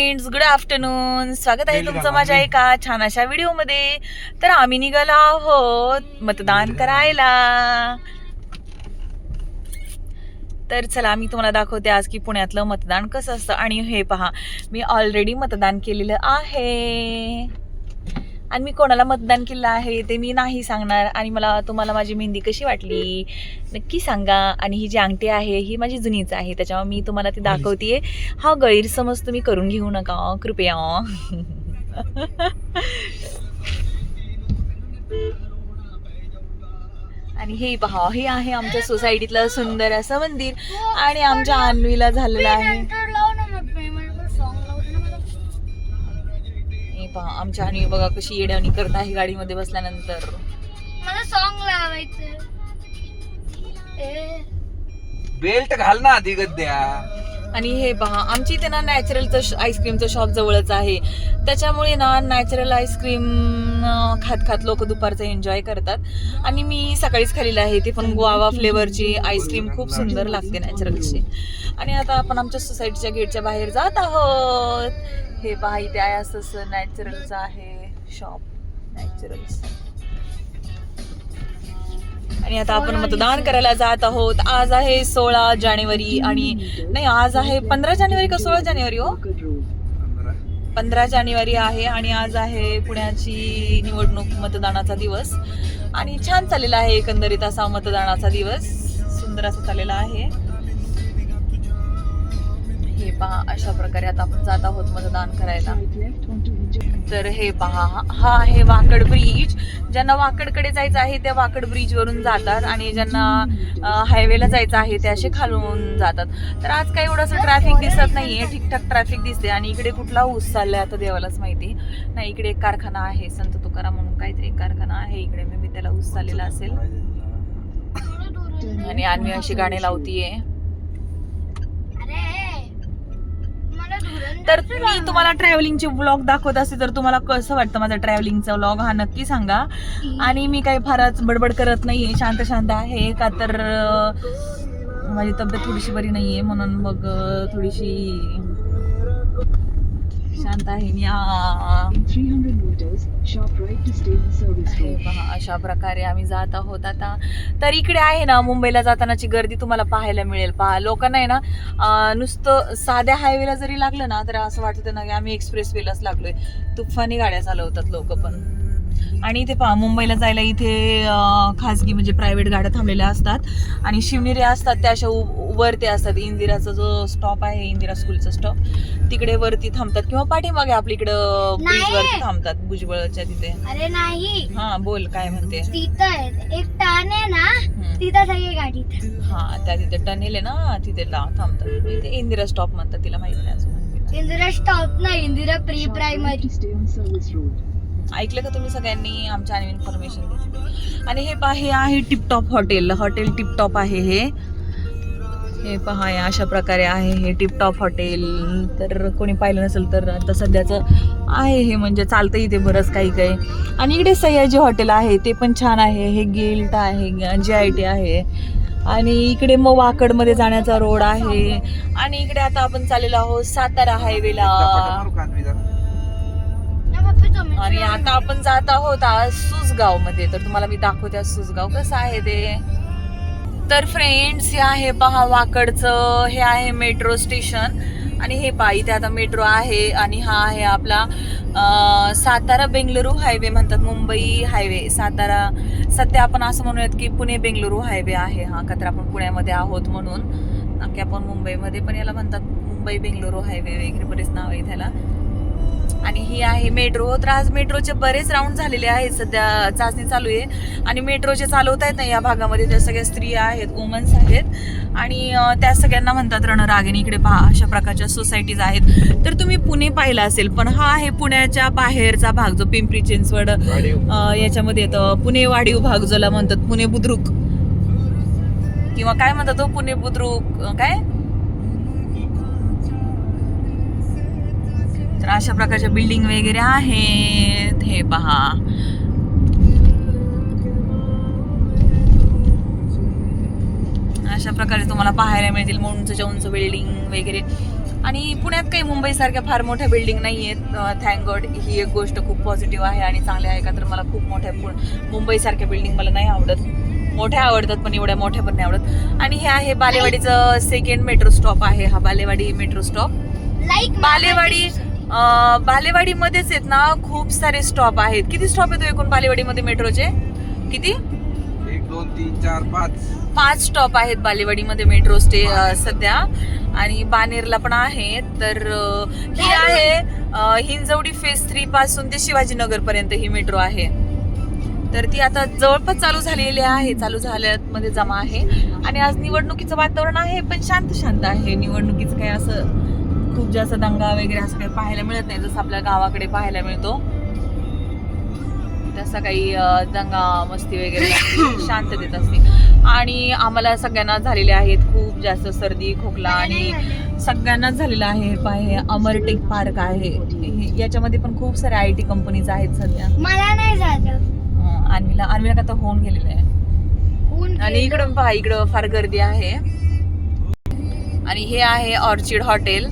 Friends, good afternoon. स्वागत आहे तुमचं माझ्या एका छान अशा व्हिडिओमध्ये. तर आम्ही निघालो आहोत मतदान करायला. तर चला मी तुम्हाला दाखवते आज की पुण्यातलं मतदान कसं असतं. आणि हे पहा, मी ऑलरेडी मतदान केलेलं आहे आणि मी कोणाला मतदान केलं आहे ते मी नाही सांगणार. आणि मला तुम्हाला माझी मेहंदी कशी वाटली नक्की सांगा. आणि ही जी अंगठी आहे ही माझी जुनीच आहे, त्याच्यामुळे मी तुम्हाला ती दाखवतेय. हा गैरसमज तुम्ही करून घेऊ नका कृपया. आणि हे पहा, हे आहे आमच्या सोसायटीतलं सुंदर असं मंदिर. आणि आमच्या अन्वीला झालेलं आहे. हे पहा, आमच्या अन्वी बघा कशी येड्यावणी करत आहे गाडीमध्ये बसल्यानंतर. मला सॉन्ग लावायचं. बेल्ट घाल ना आधी गद्द्या. आणि हे पहा, आमची इथे ना नॅचरलचं आईस्क्रीमचं शॉप जवळच आहे, त्याच्यामुळे ना नॅचरल आईस्क्रीम खात खात लोक दुपारचं एन्जॉय करतात. आणि मी सकाळीच खाल्लेलं आहे, ते पण गुआवा फ्लेवरची आईस्क्रीम खूप सुंदर लागते नॅचरलची. आणि आता आपण आमच्या सोसायटीच्या गेटच्या बाहेर जात आहोत. हे पहा, इथे आहे असं नॅचरलचं आहे शॉप, नॅचरल्स. आणि आता आपण मतदान करायला जात आहोत. आज आहे 16 जानेवारी आणि नाही, आज आहे 15 जानेवारी का 16 जानेवारी हो? 15 जानेवारी आहे. आणि आज आहे पुण्याची निवडणूक मतदानाचा दिवस. आणि छान चाललेला आहे एकंदरीत असा मतदानाचा दिवस, सुंदर असा चाललेला आहे. हे पहा, अशा प्रकारे आता आपण जात आहोत मतदान करायला. तर हे पहा, हा आहे वाकड ब्रिज. ज्यांना वाकडकडे जायचं आहे त्या वाकड ब्रिज वरून जातात आणि ज्यांना हायवेला जायचं आहे ते असे खालून जातात. तर आज काही एवढंसं ट्रॅफिक दिसत नाहीये, ठीकठाक ट्रॅफिक दिसते. आणि इकडे कुठला ऊस चाललाय आता देवालाच माहिती. नाही, इकडे एक कारखाना आहे, संत तुकाराम म्हणून काहीतरी एक कारखाना आहे इकडे, मी त्याला ऊस चाललेला असेल. आणि अन्वी अशी गाणी लावतीये. तर मी तुम्हाला ट्रॅव्हलिंगचे व्लॉग दाखवत असते तर तुम्हाला कसं वाटतं माझा ट्रॅव्हलिंगचा व्लॉग हा नक्की सांगा. आणि मी काही फारच बडबड करत नाहीये, शांत शांत आहे का तर माझी तब्येत थोडीशी बरी नाहीये, म्हणून मग थोडीशी शांत आहे. अशा प्रकारे आम्ही जात आहोत आता. तर इकडे आहे ना मुंबईला जातानाची गर्दी तुम्हाला पाहायला मिळेल. पहा, लोकांना आहे ना नुसतं साध्या हायवेला जरी लागलं ना तर असं वाटतं ना की आम्ही एक्सप्रेस वेलाच लागलोय. तुफानी गाड्या चालवतात लोक पण. आणि इथे पहा, मुंबईला जायला इथे खासगी म्हणजे प्रायव्हेट गाड्या थांबलेल्या असतात. आणि शिवनेरी असतात त्या अशा वरती असतात. इंदिराचा जो स्टॉप आहे, इंदिरा स्कूलचा स्टॉप, तिकडे वरती थांबतात. किंवा पाठीमागे आपल्या इकडं ब्रिज वरती थांबतात, भुजबळच्या तिथे. अरे नाही, हा बोल, काय म्हणते? तिथं एक टर्न आहे ना, तिथं सगळी गाडी. हा, त्या तिथे टनेल आहे ना, तिथे थांबतात. इथे इंदिरा स्टॉप म्हणतात, तिला माहित नाही अजून. इंदिरा स्टॉप नाही, इंदिरा प्री प्रायमरी. ऐकलं का तुम्ही सगळ्यांनी? आमच्या आणि इन्फॉर्मेशन घेतली. आणि हे पहा, हे आहे टिपटॉप हॉटेल. हॉटेल टिपटॉप आहे हे पहा, अशा प्रकारे आहे हे टिपटॉप हॉटेल. तर कोणी पाहिलं नसेल तर आता सध्याचं आहे हे, म्हणजे चालतं इथे बरंच काही काही. आणि इकडे सयाजी हॉटेल आहे, ते पण छान आहे. हे गिल्ट आहे, GIT आहे. आणि इकडे मग वाकडमध्ये जाण्याचा रोड आहे. आणि इकडे आता आपण चाललेलो आहोत सातारा हायवेला. आणि आता आपण जात आहोत आज सुसगाव मध्ये. तर तुम्हाला मी दाखवते सुसगाव कसं आहे ते. तर फ्रेंड्स, हे आहे पहा वाकडचं, हे आहे मेट्रो स्टेशन. आणि हे पहा, इथे आता मेट्रो आहे. आणि हा आहे आपला सातारा बेंगलुरू हायवे म्हणतात, मुंबई हायवे सातारा. सध्या आपण असं म्हणूयात की पुणे बेंगलुरू हायवे आहे हा, का तर आपण पुण्यामध्ये आहोत म्हणून, नक्की आपण मुंबईमध्ये. पण याला म्हणतात मुंबई बेंगलुरू हायवे वगैरे, बरेच नाव आहे त्याला. आणि ही आहे मेट्रो. तर आज मेट्रोचे बरेच राऊंड झालेले आहेत, सध्या चाचणी चालू आहे. आणि मेट्रोचे चालवता येत नाही या भागामध्ये, त्या सगळ्या स्त्रिया आहेत, वुमन्स आहेत. आणि त्या सगळ्यांना म्हणतात रणरागिणी. इकडे पहा, अशा प्रकारच्या सोसायटीज आहेत. तर तुम्ही पुणे पाहिलं असेल, पण हा आहे पुण्याच्या बाहेरचा भाग, जो पिंपरी चिंचवड याच्यामध्ये येतं. पुणे वाढीव भाग ज्याला म्हणतात, पुणे बुद्रुक किंवा काय म्हणतात तो, पुणे बुद्रुक काय. तर अशा प्रकारच्या बिल्डिंग वगैरे आहेत. हे पहा, अशा प्रकारे तुम्हाला पाहायला मिळतील उंच उंच बिल्डिंग वगैरे. आणि पुण्यात काही मुंबईसारख्या फार मोठ्या बिल्डिंग नाही आहेत. थँक गॉड, ही एक गोष्ट खूप पॉझिटिव्ह आहे आणि चांगली आहे. का तर मला खूप मोठ्या मुंबईसारख्या बिल्डिंग मला नाही आवडत. मोठ्या आवडतात पण एवढ्या मोठ्या पण नाही आवडत. आणि हे आहे बालेवाडीचं सेकंड मेट्रो स्टॉप आहे हा बालेवाडी मेट्रो स्टॉप. लाईक बालेवाडीमध्येच आहेत ना खूप सारे स्टॉप आहेत. किती स्टॉप येतो एकूण बालेवाडीमध्ये मेट्रोचे? किती? 1 2 3 4 5 स्टॉप आहेत बालेवाडीमध्ये मेट्रो सध्या. आणि बानेरला पण आहे. तर ही आहे हिंजवडी फेज 3 पासून ते शिवाजीनगर पर्यंत ही मेट्रो आहे. तर ती आता जवळपास चालू झालेली आहे, चालू झाल्यामध्ये जमा आहे. आणि आज निवडणुकीचं वातावरण आहे पण शांत आहे. निवडणुकीचं काही असं खूप जास्त दंगा वगैरे असं काही पाहायला मिळत नाही, जसं आपल्या गावाकडे पाहायला मिळतो तसं काही दंगा मस्ती वगैरे शांततेत असते. आणि आम्हाला सगळ्यांना झालेले आहेत खूप जास्त सर्दी खोकला आणि सगळ्यांनाच झालेलं आहे. पाहे अमरटेक पार्क आहे, याच्यामध्ये पण खूप साऱ्या IT कंपनीज आहेत सध्या. मला नाही झालं. अन्वीला का तर होऊन गेलेलं आहे. आणि इकडं पहा, इकडं फार गर्दी आहे. आणि हे आहे ऑर्चिड हॉटेल.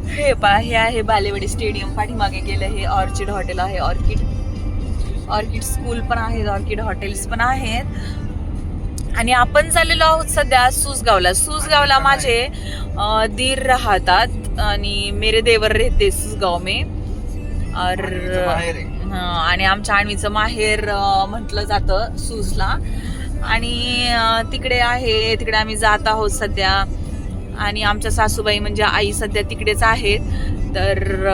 हे पहा, हे आहे बालेवाडी स्टेडियम. पाठीमागे गेलं हे ऑर्चिड हॉटेल आहे. ऑर्किड स्कूल पण आहेत, ऑर्किड हॉटेल्स पण आहेत. आणि आपण चाललेलो आहोत सध्या सुसगावला माझे दीर राहतात आणि मेरे देवर रहते सुसगाव में. आणि आमच्या आणवीचं माहेर म्हटलं जातं सूसला. आणि तिकडे आम्ही जात आहोत सध्या. आणि आमच्या सासूबाई म्हणजे आई सध्या तिकडेच आहेत. तर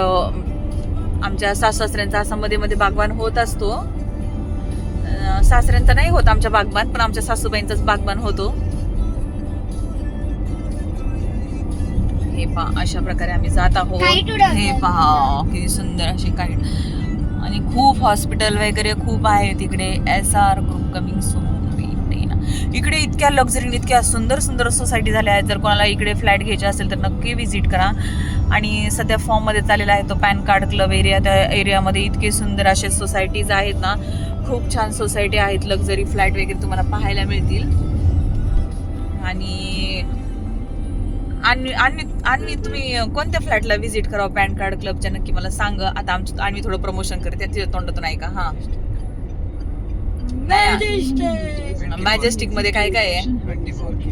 आमच्या सासऱ्यांचा असा मध्ये मध्ये बागबान होत असतो. सासऱ्यांचा नाही होत आमच्या बागबान, पण आमच्या सासूबाईंचाच बागबान होतो. हे पहा, अशा प्रकारे आम्ही जात आहोत. हे पहा किती सुंदर अशी काईट. आणि खूप हॉस्पिटल वगैरे खूप आहे तिकडे. SR group coming soon. इकडे इतक्या लक्झरी, इतक्या सुंदर सुंदर सोसायटी झाल्या आहेत. जर कोणाला इकडे फ्लॅट घ्यायचे असेल तर नक्की व्हिजिट करा. आणि सध्या फॉर्म मध्ये चाललेला आहे तो पॅन कार्ड क्लब एरिया. त्या एरियामध्ये इतके सुंदर असे सोसायटीज आहेत ना, खूप छान सोसायटी आहेत. लक्झरी फ्लॅट वगैरे तुम्हाला पाहायला मिळतील. आणि तुम्ही कोणत्या फ्लॅटला व्हिजिट करावं पॅन कार्ड क्लबच्या नक्की मला सांग. आता आम्ही थोडं प्रमोशन करते तिच्या तोंडातून ऐका. हा, मॅजेस्टिक मध्ये काय काय आहे? 24K.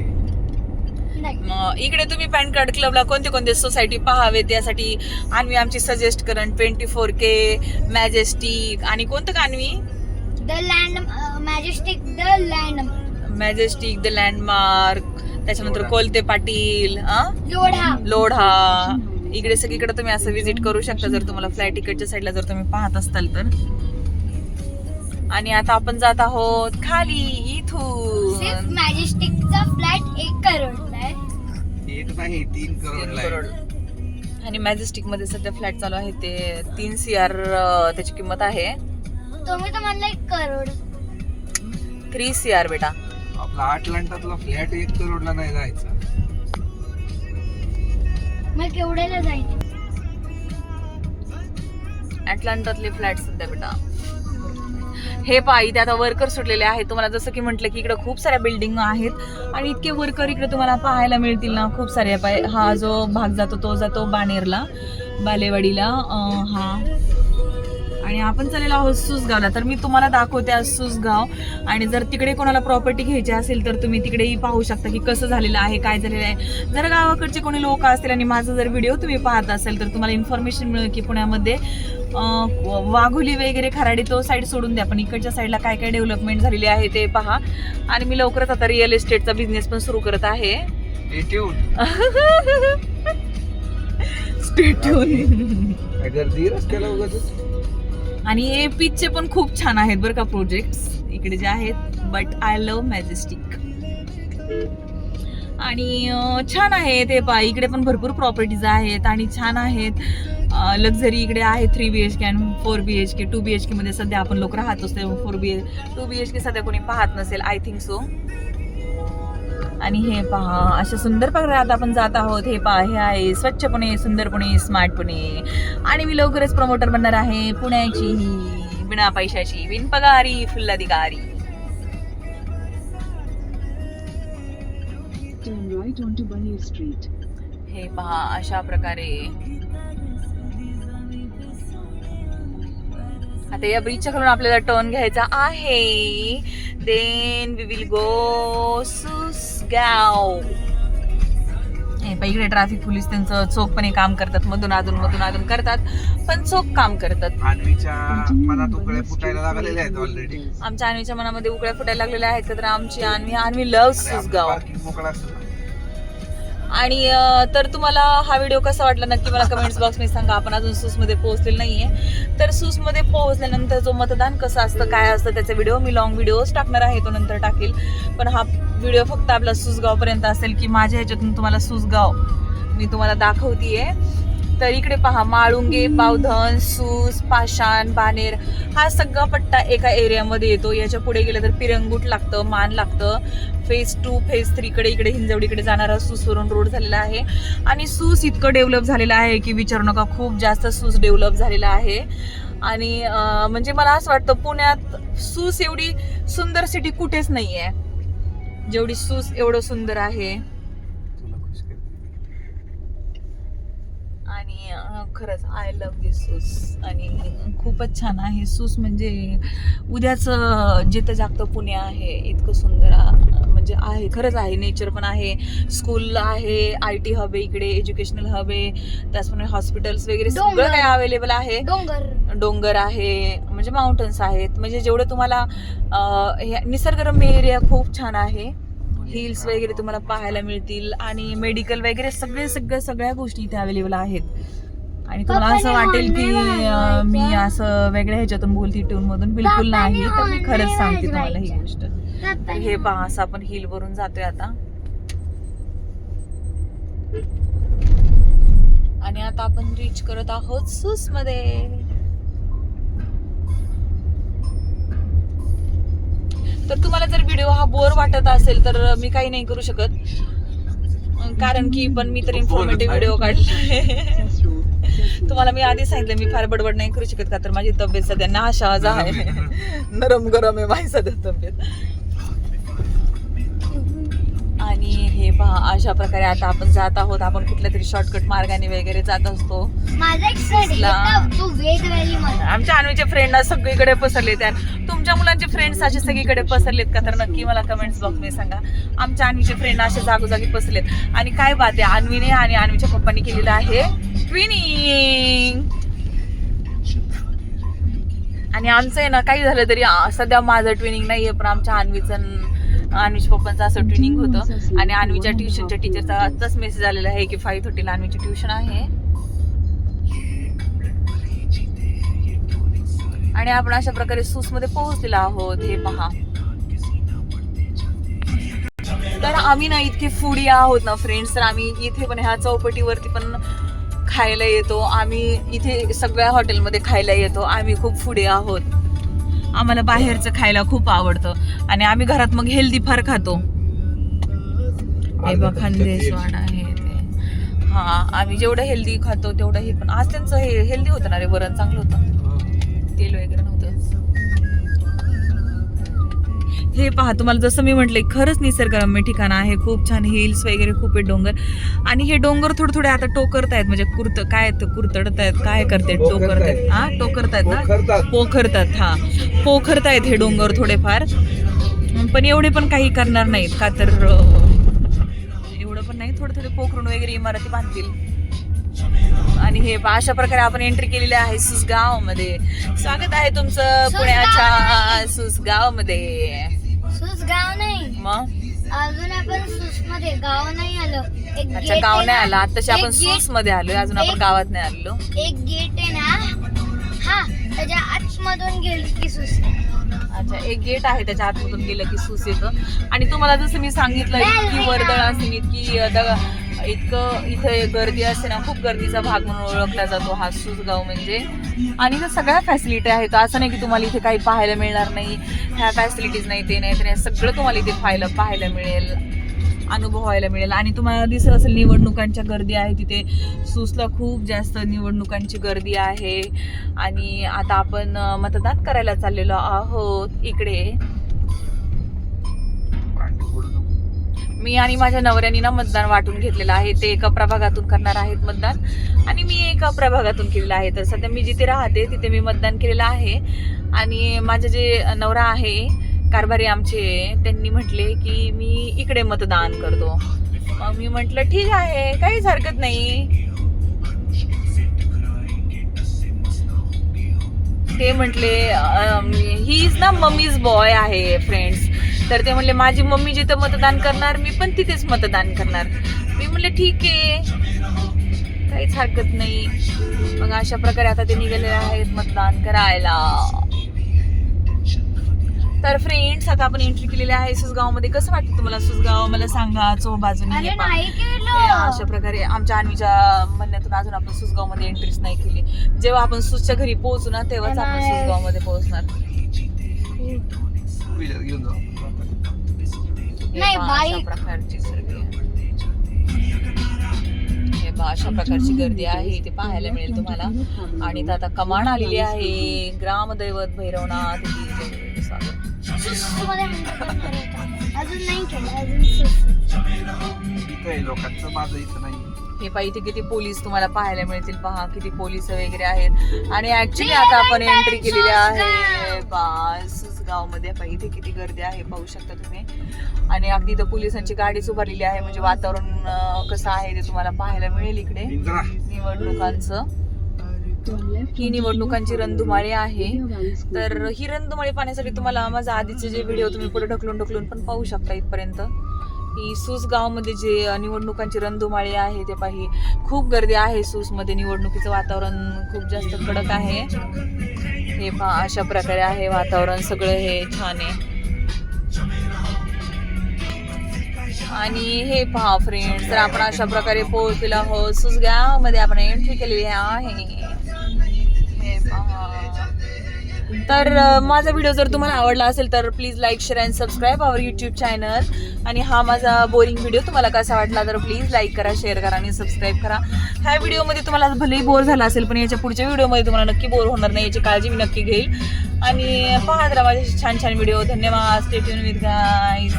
इकडे तुम्ही पॅन कार्ड क्लबला कोणते कोणते सोसायटी पाहावे त्यासाठी आणवी आमची सजेस्ट करण 24K, मॅजेस्टिक आणि कोणतं का आणवी? मॅजेस्टिक, द लँडमार्क, त्याच्यानंतर कोलते पाटील, लोढा. इकडे सगळीकडे तुम्ही असं व्हिजिट करू शकता जर तुम्हाला फ्लॅट इकडच्या साईडला जर तुम्ही पाहत असताल तर. आणि आता आपण जात आहोत खाली इथून. मॅजेस्टिकचा फ्लॅट 1 करोडला आहे. 1 नाही 3 करोड. आणि मॅजेस्टिक मध्ये सध्या फ्लॅट चालू आहे ते 3 CR त्याची किंमत आहे. तुम्ही तर म्हणला 1 करोड. 3 CR बेटा. आपला अटलांटातला फ्लॅट 1 करोडला नाही जायचा. मग केवढ्याला जायचं? अटलांटातले फ्लॅट सध्या बेटा. हे पहा, इथे आता वर्कर सुटलेले आहेत. तुम्हाला जसं की म्हटलं की इकडे खूप साऱ्या बिल्डिंग आहेत आणि इतके वर्कर इकडे तुम्हाला पाहायला मिळतील ना, खूप सारे. हा जो भाग जातो तो जातो बानेरला, बालेवाडीला. हा, आणि आपण चाललेलो आहोत सुसगावला. तर मी तुम्हाला दाखवते आज सुसगाव. आणि जर तिकडे कोणाला प्रॉपर्टी घ्यायची असेल तर तुम्ही तिकडेही पाहू शकता की कसं झालेलं आहे, काय झालेलं आहे. जर गावाकडचे कोणी लोक असतील आणि माझा जर व्हिडिओ तुम्ही पाहत असेल तर तुम्हाला इन्फॉर्मेशन मिळेल की पुण्यामध्ये वाघोली वगैरे खराडी तो साईड सोडून द्या, पण इकडच्या साईडला काय काय डेव्हलपमेंट झालेली आहे ते पहा. आणि मी लवकरच आता रिअल इस्टेटचा बिझनेस पण सुरू करत आहे. गर्दी रस्त्याला उगाच. आणि हे पिचचे पण खूप छान आहेत बरं का प्रोजेक्ट्स इकडे जे आहेत. But I love majestic. आणि छान आहे ते पहा, इकडे पण भरपूर प्रॉपर्टीज आहेत आणि छान आहेत. लक्झरी इकडे आहे 3 BHK आणि 4 BHK, 2 BHK मध्ये सध्या आपण लोक राहतोच. 2 BHK सध्या कोणी पाहत नसेल, आय थिंक सो. आणि हे पहा, अशा सुंदर प्रकारात आपण जात आहोत. हे पहा, हे आहे स्वच्छ पुणे, सुंदर पुणे, स्मार्ट पुणे. आणि मी लवकरच प्रमोटर बनणार आहे पुण्याची, बिना पैशाची, बिनपगारी, फुल्लाधिकारी. right onto Bunny Street. हे पहा अशा प्रकारे. आता या ब्रिजच्या खालून आपल्याला टर्न घ्यायचा आहे. Then we will go Susgaon. इकडे ट्रॅफिक पोलीस त्यांचं चोखपणे काम करतात, मधून अधून करतात, पण चोख काम करतात. अन्वीच्या मनात उकळे फुटायला लागलेले आहेत ऑलरेडी. आमच्या अन्वीच्या मनामध्ये उकळ्या फुटायला लागलेल्या आहेत तर आमची अन्वी लव्ह सुसगाव. पार्किंग मोकळा असतं. आणि तर तुम्हाला हा व्हिडिओ कसा वाटला नक्की मला कमेंट्स बॉक्समध्ये सांगा. आपण अजून सूसमध्ये पोहोचलेलं नाहीये, तर सूसमध्ये पोहोचल्यानंतर जो मतदान कसं असतं काय असतं त्याचा व्हिडिओ मी लॉंग व्हिडिओज टाकणार आहे, तो नंतर टाकेल. पण हा व्हिडिओ फक्त आपला सुसगावपर्यंत असेल की माझ्या ह्याच्यातून तुम्हाला सुसगाव मी तुम्हाला दाखवतीये. तर इकडे पहा माळुंगे, पावधन, सूस, पाषाण, बानेर हा सगळा पट्टा एका एरियामध्ये येतो. याच्या पुढे गेलं तर पिरंगुट लागतं, मान लागतं. फेज 2 फेज 3 कडे इकडे हिंजवडीकडे जाणारा सूसवरून रोड झालेला आहे. आणि सूस इतकं डेव्हलप झालेलं आहे की विचारू नका, खूप जास्त सूस डेव्हलप झालेला आहे. आणि म्हणजे मला असं वाटतं पुण्यात सूस एवढी सुंदर सिटी कुठेच नाही आहे जेवढी सूस एवढं सुंदर आहे. आणि खरंच आय लव्ह दिस सूस. आणि खूपच छान आहे सूस. म्हणजे उद्याच जिथं जागतं पुणे आहे, इतकं सुंदर म्हणजे आहे, खरंच आहे. नेचर पण आहे, स्कूल आहे, IT हब आहे इकडे, एज्युकेशनल हब आहे, त्याचप्रमाणे हॉस्पिटल्स वगैरे सगळं काही अवेलेबल आहे. डोंगर आहे, म्हणजे माउंटन्स आहेत. म्हणजे जेवढं तुम्हाला निसर्गरम्य एरिया खूप छान आहे. हिल्स वगैरे तुम्हाला पाहायला मिळतील आणि मेडिकल वगैरे सगळ्या गोष्टी इथे अवेलेबल आहेत. आणि तुम्हाला असं वाटेल की मी असं वेगळ्या ह्याच्यातून बोलते ट्यून मधून, बिलकुल नाही. तर मी खरंच सांगते तुम्हाला ही गोष्ट. हे पहा असं आपण हिल वरून जातोय आता. आणि आता आपण रीच करत आहोत सूस मध्ये. तर तुम्हाला जर व्हिडिओ हा बोर वाटत असेल तर मी काही नाही करू शकत, कारण की पण मी तर इन्फॉर्मेटिव्ह व्हिडिओ काढले. तुम्हाला मी आधी सांगितलं मी फार बडबड नाही करू शकत, का तर माझी तब्येत सध्या नाशाज आहे. नरम गरम आहे माझी सध्या तब्येत. आणि हे पहा अशा प्रकारे आता आपण जात आहोत. आपण कुठल्या तरी शॉर्टकट मार्गाने वगैरे जात असतो. आमच्या अन्वीचे फ्रेंड सगळीकडे पसरले. त्या तुमच्या मुलांचे फ्रेंड्स असे सगळीकडे पसरलेत का तर नक्की मला कमेंट्स बॉक्समध्ये सांगा. आमच्या अन्वीचे फ्रेंड असे जागोजागी पसरलेत. आणि काय बात आहे, अन्वीने आणि अन्वीच्या पप्पांनी केलेलं आहे ट्विनिंग. आणि आमचं आहे ना काही झालं तरी सध्या माझं ट्विनिंग नाहीये, पण आमच्या अन्वीच्या पप्पांचं असं ट्विनिंग होतं. आणि अन्वीच्या ट्युशनच्या टीचरचा आताच मेसेज आलेला आहे की 5:30 ला अन्वीची ट्युशन आहे. आणि आपण अशा प्रकारे सूस मध्ये पोहोचलेलो आहोत. हे पहा. तर आम्ही ना इतके फूडी आहोत ना फ्रेंड्स, तर आम्ही इथे पण ह्या चौपटीवरती पण खायला येतो. आम्ही इथे सगळ्या हॉटेलमध्ये खायला येतो. आम्ही खूप फूडी आहोत. आम्हाला बाहेरचं खायला खूप आवडतं आणि आम्ही घरात मग हेल्दी फार खातो. हे बघ खानदेशवाड आहे ते. हा आम्ही जेवढं हेल्दी खातो तेवढं हे पण. आज त्यांचं हे हेल्दी होतं ना रे, वरण चांगलं होतं, तेल वगैरे नव्हतं. हे पहा तुम्हाला जसं मी म्हटलंय खरंच निसर्गरम्य ठिकाण आहे. खूप छान हिल्स वगैरे खूप आहेत, डोंगर. आणि हे डोंगर थोडे थोडे आता टोकरतायत, म्हणजे कुरतडतायत, काय करतायत, टोकरतायत. हा टोकरतायत ना, पोखरतात. हा पोखरतायत हे डोंगर थोडेफार, पण एवढे पण काही करणार नाहीत का तर एवढं पण नाही. थोडे थोडे पोखरून वगैरे इमारती बांधतील. आणि हे अशा प्रकारे आपण एंट्री केलेली आहे सुसगाव मध्ये. स्वागत आहे तुमचं पुण्याच्या सुसगाव मध्ये. सुसगाव नाही मग अजून आपण सूस मध्ये, गाव नाही आलो. अच्छा गाव नाही आला, आताशी आपण सूस मध्ये आलोय, अजून आपण गावात नाही आलो. एक गेट आहे ना, हा त्याच्या आतमधून गेली की सूस. अच्छा एक गेट आहे त्याच्या आतमधून गेलं की सूस येतं. आणि तुम्हाला जसं मी सांगितलं इतकी वर्दळ असेल, इतकं इथे गर्दी असते ना, खूप गर्दीचा भाग म्हणून ओळखला जातो हा सुसगाव म्हणजे. आणि इथे सगळ्या फॅसिलिटी आहेत. असं नाही की तुम्हाला इथे काही पाहायला मिळणार नाही, ह्या फॅसिलिटीज नाही, ते नाही, ते सगळं तुम्हाला इथे पाहायला मिळेल, अनुभवायला मिळेल. आणि तुम्हाला दिसत असेल निवडणुकांच्या गर्दी आहे तिथे. सूसला खूप जास्त निवडणुकांची गर्दी आहे. आणि आता आपण मतदान करायला चाललेलो आहोत इकडे. मी आणि माझ्या नवऱ्यानी ना मतदान वाटून घेतलेलं आहे. ते एका प्रभागातून करणार आहेत मतदान आणि मी एका प्रभागातून केलेलं आहे. तर सध्या मी जिथे राहते तिथे मी मतदान केलेलं आहे. आणि माझे जे नवरा आहे कारभारी आमचे, त्यांनी म्हटले की मी इकडे मतदान करतो. मग मी म्हटलं ठीक आहे, काहीच हरकत नाही. ते म्हटले ही इज ना मम्मीज बॉय आहे फ्रेंड्स. तर ते म्हटले माझी मम्मी जिथं मतदान करणार मी पण तिथेच मतदान करणार. मी म्हटले ठीक आहे, काहीच हरकत नाही. मग अशा प्रकारे आता ते निघालेले आहेत मतदान करायला. तर फ्रेंड्स आता आपण एंट्री केलेली आहे सुसगावमध्ये. कसं वाटतं तुम्हाला सुसगाव मला सांगा. बाजूने अरे हे पहा. नाही हे केलं. अशा प्रकारे आमच्या अन्वीच्या म्हणण्यातून अजून आपण सुसगावमध्ये एंट्रीच नाही केली. जेव्हा आपण सुसच्या घरी पोहोचू ना तेव्हाच आपण नाही. सुसगावमध्ये पोहोचणार. घेऊन जाऊ. हे नाही, पहा, अशा बाईक. प्रकारची सर्दी आहे. हे पहा, अशा प्रकारची गर्दी आहे इथे पाहायला मिळेल तुम्हाला. आणि इथं आता कमान आलेली आहे. ग्रामदैवत भैरवनाथ सुसुमध्ये करणार होता. अजून नाही केलं. अजून सुसु. इथं आहे लोकांचं, माझं इथं नाही. हे पहा इथे किती पोलीस तुम्हाला पाहायला मिळतील. पहा किती पोलीस वगैरे आहेत. आणि ऍक्च्युली आता आपण एंट्री केलेली आहे सुसगाव मध्ये. पहा इथे किती गर्दी आहे पाहू शकता तुम्ही. आणि अगदी इथं पोलिसांची गाडीच उभारलेली आहे. म्हणजे वातावरण कसं आहे ते तुम्हाला पाहायला मिळेल इकडे इंद्रा निवडणुकांचं. ही निवडणुकांची रणधुमाळी आहे. तर ही रणधुमाळी पाहण्यासाठी तुम्हाला माझा आधीचे जे व्हिडिओ तुम्ही पुढे ढकलून पण पाहू शकता इथपर्यंत. ही सूस गावमध्ये जे निवडणुकांची रणधुमाळी आहे ते पाही. खूप गर्दी आहे सूसमध्ये. निवडणुकीचं वातावरण खूप जास्त कडक आहे. हे पहा अशा प्रकारे आहे वातावरण. सगळं हे छान आहे. आणि हे पहा फ्रेंड्स, तर आपण अशा प्रकारे पोहोचलेलो आहोत सुसगावमध्ये. आपण एंट्री केलेली आहे. हे पहा. तर माझा व्हिडिओ जर तुम्हाला आवडला असेल तर please like share and subscribe our YouTube channel. आणि हा माझा बोरिंग व्हिडिओ तुम्हाला कसा वाटला तर प्लीज लाईक करा, शेअर करा आणि सबस्क्राईब करा. ह्या व्हिडिओमध्ये तुम्हाला भलेही बोर झाला असेल पण याच्या पुढच्या व्हिडिओमध्ये तुम्हाला नक्की बोर होणार नाही याची काळजी मी नक्की घेईल. आणि पाहत राहा माझे छान छान व्हिडिओ. धन्यवाद. Stay tune with guys.